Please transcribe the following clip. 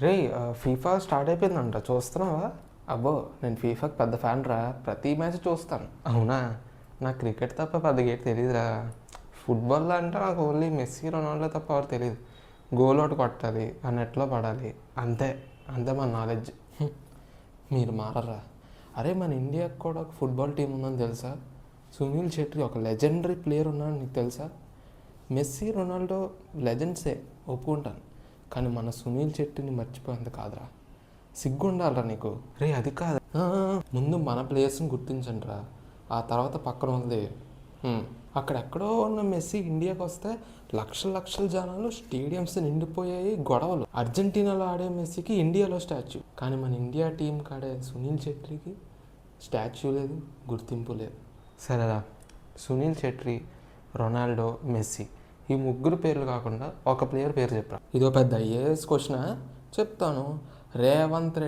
రే FIFA start అయిపోయిందంట చూస్తున్నావా? అబ్బో నేను ఫీఫాకి పెద్ద ఫ్యాన్ రా, ప్రతి మ్యాచ్ చూస్తాను. అవునా? నాకు క్రికెట్ తప్ప పెద్ద గేట్ తెలియదురా. ఫుట్బాల్లో అంటే నాకు ఓన్లీ మెస్సీ రొనాల్డో తప్ప ఎవరు తెలియదు. గోల్ ఒకటి కొట్టాలి, ఆ నెట్లో పడాలి, అంతే. అంతే మన నాలెడ్జ్. మీరు మారరా. అరే మన ఇండియాకి కూడా ఒక ఫుట్బాల్ టీం ఉందని తెలుసా? సునీల్ ఛెట్రీ ఒక లెజెండరీ ప్లేయర్ ఉన్నాడు, నీకు తెలుసా? మెస్సీ రొనాల్డో లెజెండ్సే, ఒప్పుకుంటాను. కానీ మన సునీల్ ఛెట్రీని మర్చిపోయింది కాదురా. సిగ్గు ఉండాలరా నీకు. రే అది కాదు, ముందు మన ప్లేయర్స్ని గుర్తించండి రా, ఆ తర్వాత పక్కన ఉంది. అక్కడెక్కడో ఉన్న మెస్సీ ఇండియాకి వస్తే లక్షల లక్షల జనాలు, స్టేడియంస్ నిండిపోయాయి, గొడవలు. అర్జెంటీనాలో ఆడే మెస్సీకి ఇండియాలో స్టాచ్యూ, కానీ మన ఇండియా టీం కాడే సునీల్ ఛెట్రీకి స్టాచ్యూ లేదు, గుర్తింపు లేదు. సరేరా, సునీల్ ఛెట్రీ, రొనాల్డో, మెస్సీ ఈ ముగ్గురు పేర్లు కాకుండా ఒక ప్లేయర్ పేరు చెప్పరా. ఇదో పెద్ద ఐఏఎస్ క్వశ్చన్ చెప్తాను. రేవంత్ రెడ్డి